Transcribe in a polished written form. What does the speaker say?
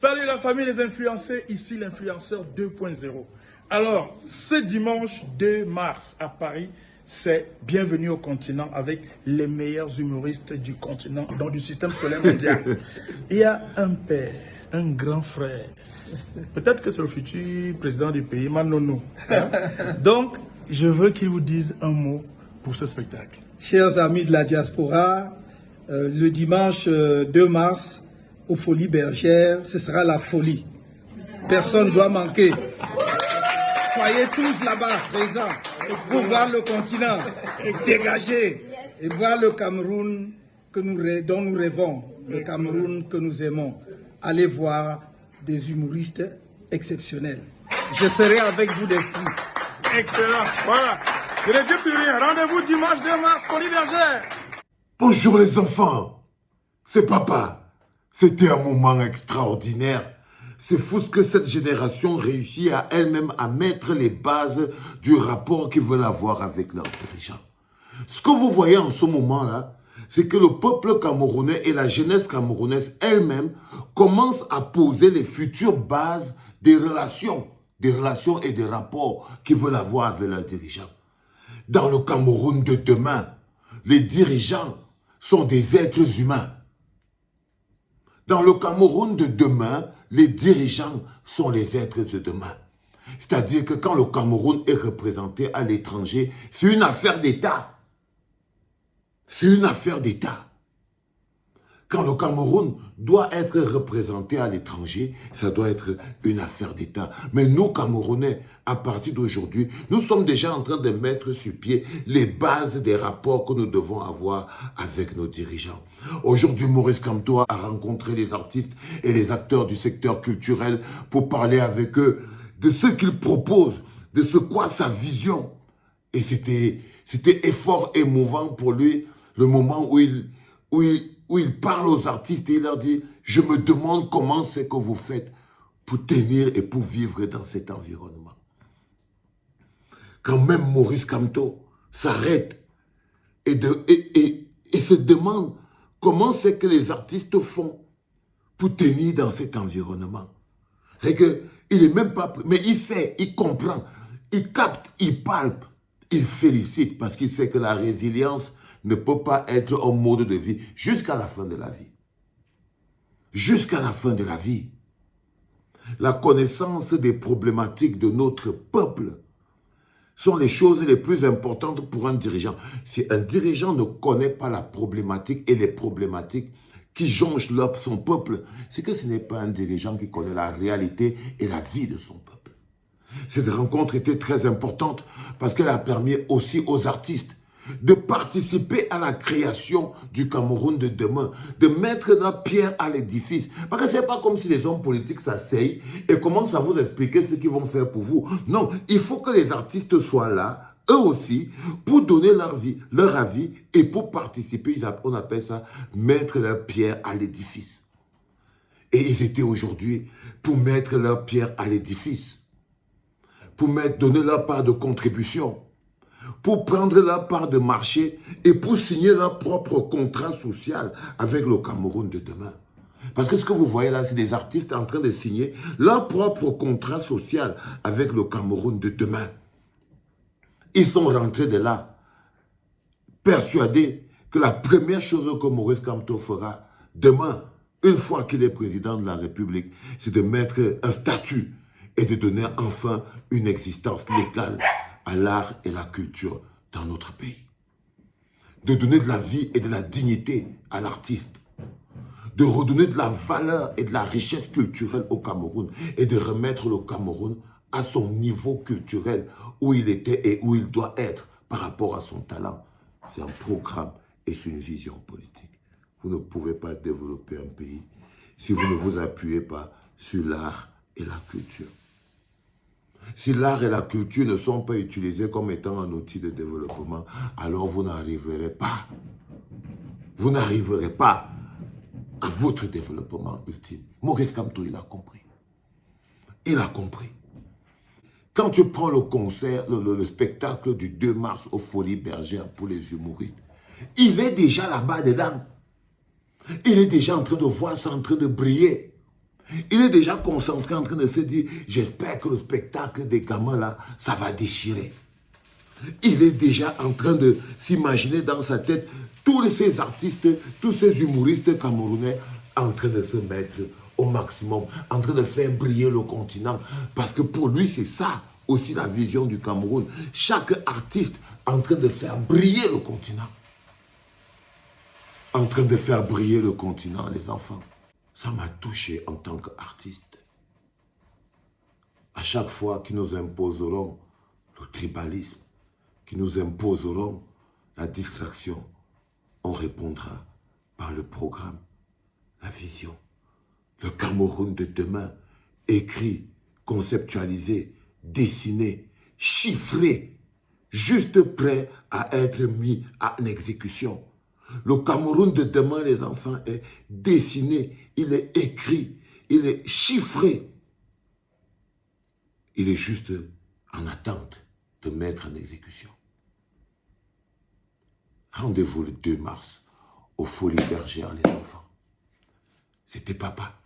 Salut la famille des influenceurs, ici l'influenceur 2.0. Alors, ce dimanche 2 mars à Paris, c'est Bienvenue au continent avec les meilleurs humoristes du continent, donc du système solaire mondial. Il y a un père, un grand frère. Peut-être que c'est le futur président du pays, Manono. Hein? Donc, je veux qu'il vous dise un mot pour ce spectacle. Chers amis de la diaspora, le dimanche 2 mars, aux Folies Bergères, ce sera la folie. Personne ne doit manquer. Soyez tous là-bas, présents, pour voir le continent dégagé et voir le Cameroun dont nous rêvons, le Cameroun que nous aimons. Allez voir des humoristes exceptionnels. Je serai avec vous d'esprit. Excellent. Voilà. Je ne dis plus rien. Rendez-vous dimanche 2 mars, Folies Bergères. Bonjour les enfants, c'est papa. C'était un moment extraordinaire. C'est fou ce que cette génération réussit à elle-même à mettre les bases du rapport qu'ils veulent avoir avec leurs dirigeants. Ce que vous voyez en ce moment-là, c'est que le peuple camerounais et la jeunesse camerounaise elle-même commencent à poser les futures bases des relations et des rapports qu'ils veulent avoir avec leurs dirigeants. Dans le Cameroun de demain, les dirigeants sont des êtres humains. Dans le Cameroun de demain, les dirigeants sont les êtres de demain. C'est-à-dire que quand le Cameroun est représenté à l'étranger, c'est une affaire d'État. C'est une affaire d'État. Quand le Cameroun doit être représenté à l'étranger, ça doit être une affaire d'État. Mais nous, Camerounais, à partir d'aujourd'hui, nous sommes déjà en train de mettre sur pied les bases des rapports que nous devons avoir avec nos dirigeants. Aujourd'hui, Maurice Kamto a rencontré les artistes et les acteurs du secteur culturel pour parler avec eux de ce qu'ils proposent, de ce qu'est sa vision. Et c'était effort émouvant pour lui, le moment où il parle aux artistes et il leur dit « Je me demande comment c'est que vous faites pour tenir et pour vivre dans cet environnement. » Quand même Maurice Kamto s'arrête et se demande comment c'est que les artistes font pour tenir dans cet environnement. C'est qu'il n'est même pas... Mais il sait, il comprend, il capte, il palpe, il félicite parce qu'il sait que la résilience ne peut pas être un mode de vie jusqu'à la fin de la vie. Jusqu'à la fin de la vie. La connaissance des problématiques de notre peuple sont les choses les plus importantes pour un dirigeant. Si un dirigeant ne connaît pas la problématique et les problématiques qui jonchent son peuple, c'est que ce n'est pas un dirigeant qui connaît la réalité et la vie de son peuple. Cette rencontre était très importante parce qu'elle a permis aussi aux artistes de participer à la création du Cameroun de demain, de mettre leur pierre à l'édifice. Parce que ce n'est pas comme si les hommes politiques s'asseyent et commencent à vous expliquer ce qu'ils vont faire pour vous. Non, il faut que les artistes soient là, eux aussi, pour donner leur avis et pour participer, on appelle ça mettre leur pierre à l'édifice. Et ils étaient aujourd'hui pour mettre leur pierre à l'édifice, pour donner leur part de contribution, pour prendre leur part de marché et pour signer leur propre contrat social avec le Cameroun de demain. Parce que ce que vous voyez là, c'est des artistes en train de signer leur propre contrat social avec le Cameroun de demain. Ils sont rentrés de là, persuadés que la première chose que Maurice Kamto fera demain, une fois qu'il est président de la République, c'est de mettre un statut et de donner enfin une existence légale à l'art et la culture dans notre pays. De donner de la vie et de la dignité à l'artiste. De redonner de la valeur et de la richesse culturelle au Cameroun et de remettre le Cameroun à son niveau culturel où il était et où il doit être par rapport à son talent. C'est un programme et c'est une vision politique. Vous ne pouvez pas développer un pays si vous ne vous appuyez pas sur l'art et la culture. Si l'art et la culture ne sont pas utilisés comme étant un outil de développement, alors vous n'arriverez pas. Vous n'arriverez pas à votre développement ultime. Maurice Kamto, il a compris. Il a compris. Quand tu prends le concert, le spectacle du 2 mars aux Folies Bergères pour les humoristes, il est déjà là-bas dedans. Il est déjà en train de voir ça, en train de briller. Il est déjà concentré en train de se dire, j'espère que le spectacle des gamins là, ça va déchirer. Il est déjà en train de s'imaginer dans sa tête tous ces artistes, tous ces humoristes camerounais en train de se mettre au maximum, en train de faire briller le continent. Parce que pour lui, c'est ça aussi la vision du Cameroun. Chaque artiste en train de faire briller le continent. En train de faire briller le continent, les enfants. Ça m'a touché en tant qu'artiste. À chaque fois qu'ils nous imposeront le tribalisme, qui nous imposeront la distraction, on répondra par le programme, la vision. Le Cameroun de demain, écrit, conceptualisé, dessiné, chiffré, juste prêt à être mis en exécution. Le Cameroun de demain, les enfants, est dessiné, il est écrit, il est chiffré. Il est juste en attente de mettre en exécution. Rendez-vous le 2 mars aux Folies Bergères, les enfants. C'était papa.